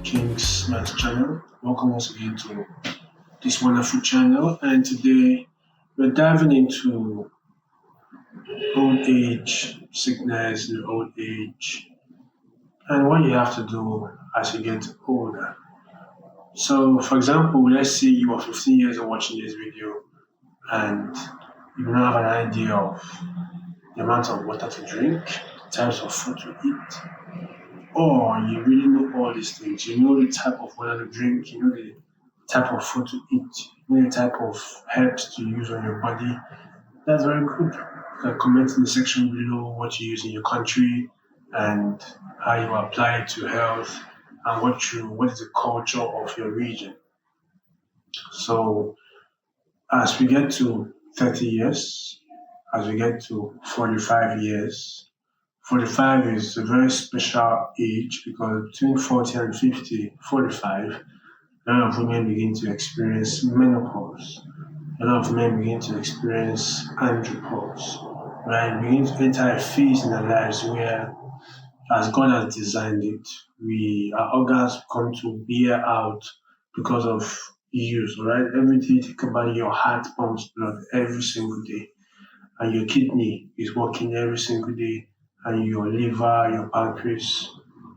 King's Man's channel. Welcome once again to this wonderful channel. And today we're diving into old age, sickness in old age, and what you have to do as you get older. So, for example, let's say you are 15 years old watching this video and you don't have an idea of the amount of water to drink, types of food to eat, or you really know all these things. You know the type of water to drink, you know the type of food to eat, you know the type of herbs to use on your body. That's very good. You can comment in the section below what you use in your country and how you apply it to health and what is the culture of your region. So as we get to 30 years, as we get to 45 years, 45 is a very special age because between 40 and 50, 45, a lot of women begin to experience menopause. A lot of men begin to experience andropause, right? Begin to enter a phase in their lives where, as God has designed it, our organs come to bear out because of use, right? Every day you think about it, your heart pumps blood every single day, and your kidney is working every single day, and your liver, your pancreas,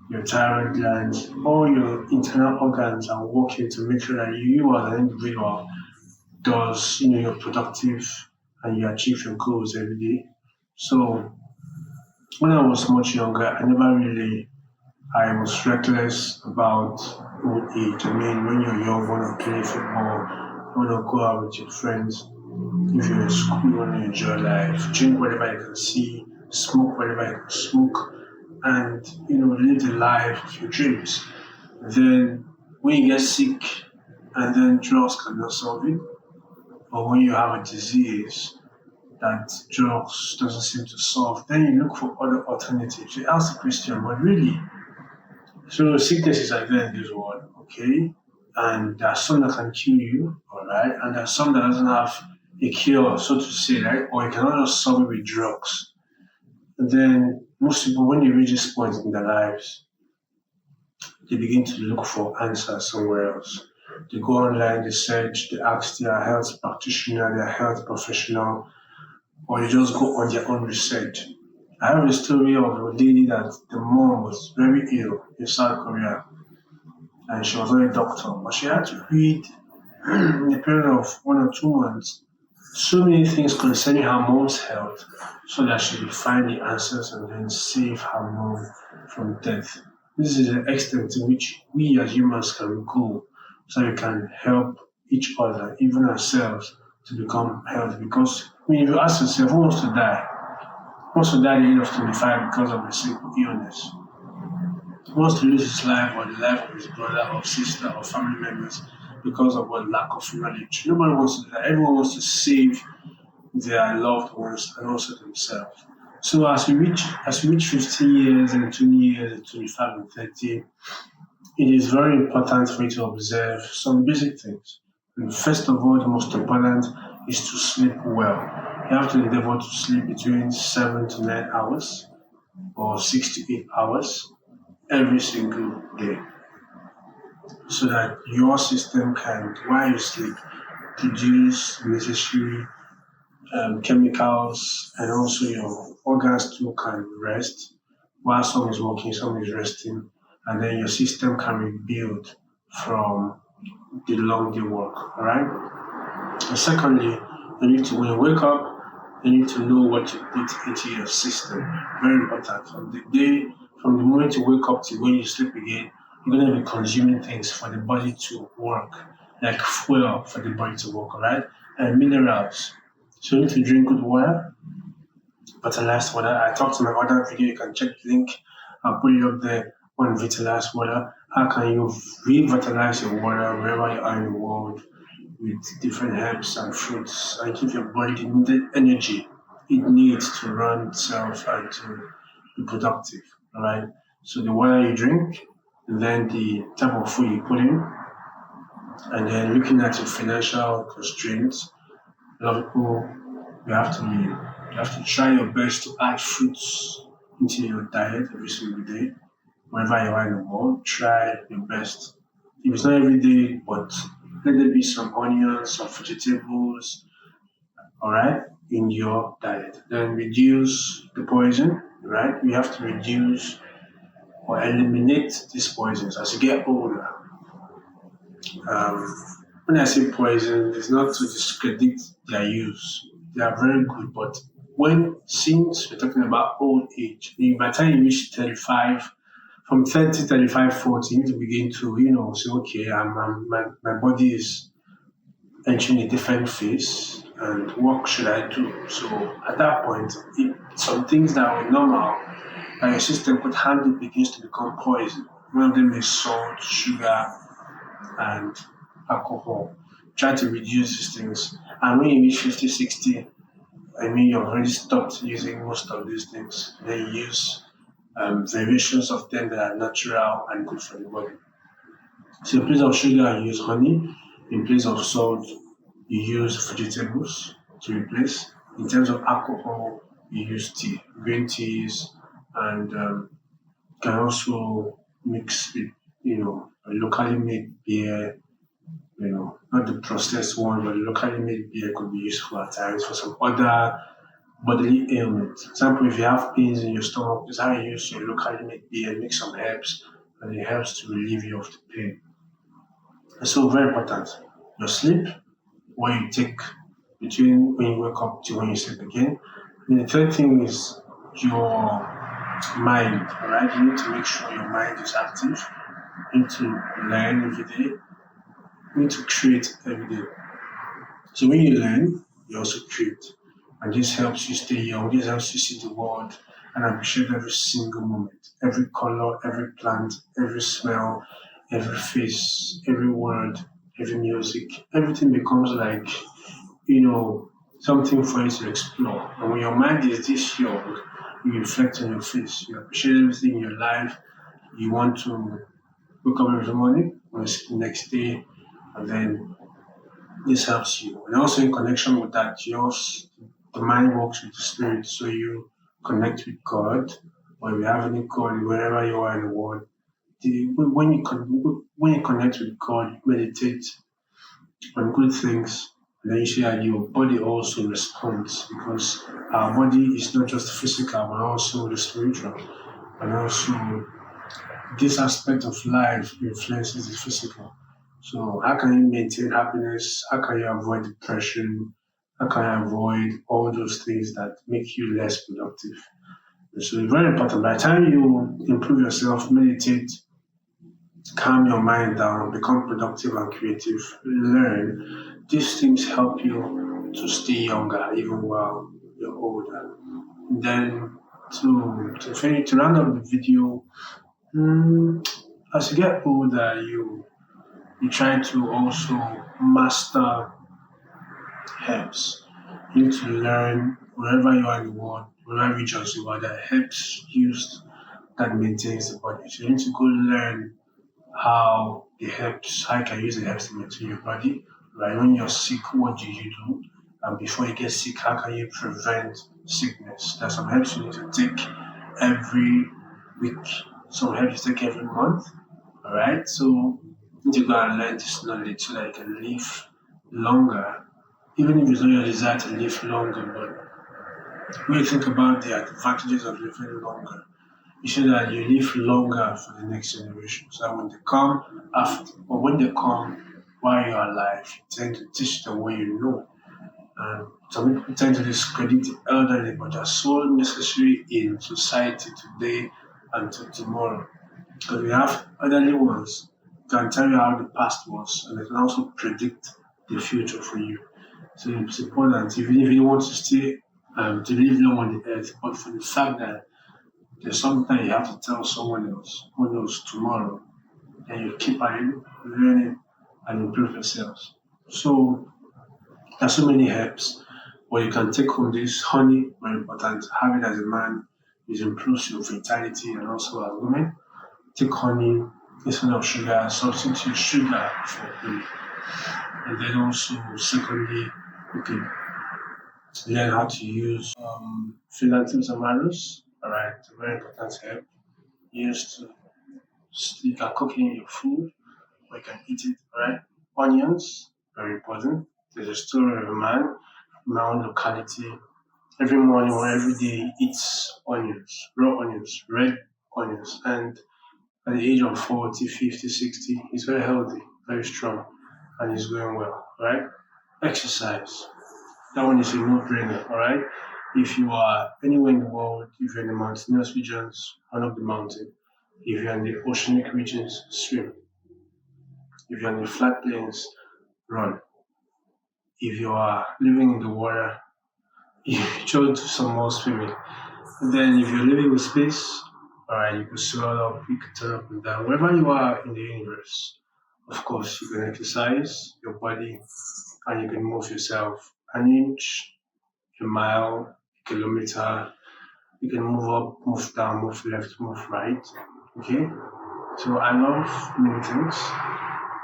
your thyroid glands, all your internal organs are working to make sure that you as an individual you're productive and you achieve your goals every day. So when I was much younger, I was reckless about old age. I mean, when you're young, you want to play football, you want to go out with your friends. If you're in school, you want to enjoy life, drink whatever you can see, smoke whatever you can smoke, and live the life of your dreams. Then when you get sick, and then drugs cannot solve it, or when you have a disease that drugs doesn't seem to solve, then you look for other alternatives. You ask the question, but really, so sickness is at the end of this world, okay? And there are some that can kill you, all right? And there are some that doesn't have a cure, so to say, right? Or you cannot just solve it with drugs. And then most people, when they reach this point in their lives, they begin to look for answers somewhere else. They go online, they search, they ask their health practitioner, their health professional, or they just go on their own research. I have a story of a lady that the mom was very ill in South Korea and she was not a doctor, but she had to read in a period of 1 or 2 months so many things concerning her mom's health so that she could find the answers and then save her mom from death. This is the extent to which we as humans can go so we can help each other, even ourselves, to become healthy. Because when you ask yourself, who wants to die? Who wants to die at the age of 25 because of a simple illness? Who wants to lose his life or the life of his brother or sister or family members because of what lack of knowledge? Nobody wants to do that. Everyone wants to save their loved ones and also themselves. So as we reach 15 years and 20 years and 25 and 30, it is very important for you to observe some basic things. And first of all, the most important is to sleep well. You have to endeavor to sleep between 7 to 9 hours or 6 to 8 hours every single day so that your system can, while you sleep, produce necessary chemicals and also your organs too can rest while some is working, some is resting, and then your system can rebuild from the long day work. All right. And secondly, when you wake up, you need to know what you put into your system. Very important. From the moment you wake up to when you sleep again, you're going to be consuming things for the body to work, like fuel for the body to work, all right? And minerals. So you need to drink good water, vitalized water. I talked to my other video, you can check the link. I'll put it up there on vitalized water. How can you revitalize your water wherever you are in the world with different herbs and fruits and give your body the needed energy it needs to run itself and to be productive. All right. So the water you drink, and then the type of food you put in, and then looking at your financial constraints. A lot of people you have to try your best to add fruits into your diet every single day. wherever you are in the world, try your best. If it's not every day, but let there be some onions, some vegetables, all right, in your diet. Then reduce the poison, right? We have to reduce or eliminate these poisons as you get older. Um, when I say poison, it's not to discredit their use. They are very good, but since we're talking about old age, by the time you reach 35, from 30, 35, 40, you need to begin to, say, okay, my body is entering a different phase, and what should I do? So at that point, some things that were normal that your system could handle begins to become poison. One of them is salt, sugar, and alcohol. Try to reduce these things. And when you reach 50, 60, you've already stopped using most of these things. Then you use variations of them that are natural and good for the body. So in place of sugar, you use honey. In place of salt, you use vegetables to replace. In terms of alcohol, you use tea, green teas, and can also mix with, a locally made beer, not the processed one, but the locally made beer could be useful at times for some other bodily ailments. For example, if you have pains in your stomach, this is how you use your locally made beer, mix some herbs, and it helps to relieve you of the pain. And so very important. Your sleep, what you take between when you wake up to when you sleep again. And the third thing is your mind, all right? You need to make sure your mind is active. You need to learn every day. You need to create every day. So when you learn, you also create. And this helps you stay young. This helps you see the world and appreciate every single moment, every color, every plant, every smell, every face, every word, every music. Everything becomes like, something for you to explore. And when your mind is this young, you reflect on your face. You appreciate everything in your life. You want to wake up every morning, or the next day, and then this helps you. And also in connection with that, the mind works with the spirit. So you connect with God, or if you have any God wherever you are in the world. When you connect with God, you meditate on good things, and then you see that your body also responds because our body is not just physical, but also the spiritual. And also, this aspect of life influences the physical. So, how can you maintain happiness? How can you avoid depression? How can you avoid all those things that make you less productive? So, it's very important. By the time you improve yourself, meditate, calm your mind down, become productive and creative, learn, these things help you to stay younger even while you're older. Then, to round up the video, as you get older, you try to also master herbs. You need to learn wherever you are in the world, wherever regions you are, that herbs used that maintains the body. So you need to go learn how you can use the herbs to maintain your body. Right? When you're sick, what do you do? And before you get sick, how can you prevent sickness? There's some herbs you need to take every week, some herbs you take every month. All right, so you need to go and learn this knowledge so that you can live longer, even if it's not your desire to live longer. But when you think about the advantages of living longer, you see that you live longer for the next generation. So that when they come after, or when they come while you're alive, you tend to teach them what you know. And some people tend to discredit the elderly, but they're so necessary in society today and to tomorrow. Because we have elderly ones can tell you how the past was, and they can also predict the future for you. So it's important, even if you want to stay to live long on the earth, but for the fact that there's something you have to tell someone else who knows tomorrow, and you keep on learning and improve yourselves. So there's so many herbs where you can take home this honey, very important. Have it as a man, it improves your vitality and also as women. Take honey instead of sugar, substitute sugar for honey. And then also, secondly, you can learn how to use Philanthropus amarus. All right, it's a very important herb used to You can cook it in your food or you can eat it, right? Onions, very important. There's a story of a man in my own locality. Every morning or every day he eats onions, raw onions, red onions. And at the age of 40, 50, 60, he's very healthy, very strong, and he's going well, right? Exercise. That one is a no-brainer, all right? If you are anywhere in the world, if you're in the mountainous regions, run up the mountain. If you're in the oceanic regions, swim. If you're in the flat plains, run. If you are living in the water, you try to do some more swimming. And then if you're living in space, alright, you can swell up, you can turn up and down. Wherever you are in the universe, of course, you can exercise your body and you can move yourself an inch, a mile, a kilometer. You can move up, move down, move left, move right. Okay? So I love many things,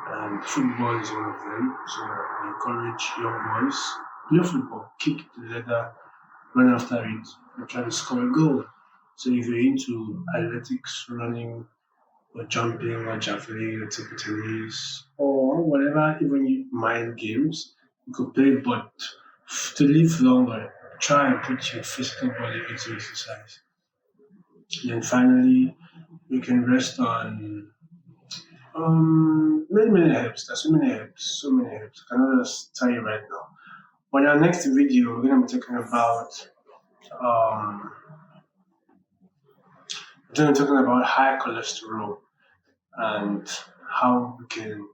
and football is one of them. So I encourage young boys, play football, kick the leather, run after it, and try to score a goal. So if you're into athletics, running, or jumping, or javelin, or table tennis, or whatever, even mind games, you could play, but to live longer, try and put your physical body into exercise. Then finally, we can rest on many herbs. There's so many herbs. I cannot just tell you right now. But in our next video, we're gonna be talking about um, high cholesterol and how we can.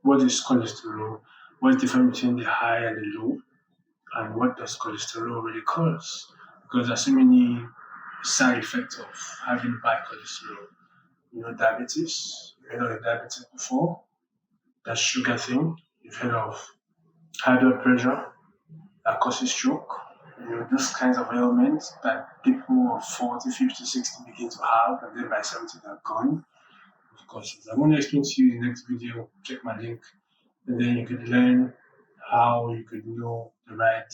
What is cholesterol? What's the difference between the high and the low? And what does cholesterol really cause? Because there's so many side effects of having bad cholesterol. You know, diabetes. You've heard of diabetes before? That sugar thing. You've heard of high blood pressure that causes stroke. You know, those kinds of ailments that people of 40, 50, 60 begin to have, and then by 70 they're gone. Of course, I'm going to explain to you in the next video. Check my link, and then you could learn how you could know the right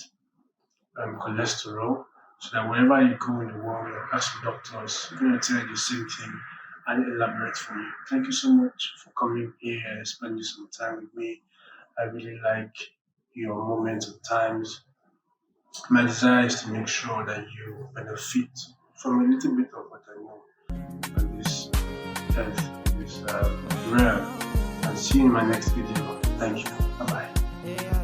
cholesterol, so that wherever you go in the world, you ask your doctors, they're going to tell you the same thing and elaborate for you. Thank you so much for coming here and spending some time with me. I really like your moments and times. My desire is to make sure that you benefit from a little bit of what I know on this earth, this realm. And see you in my next video. Thank you. Bye bye.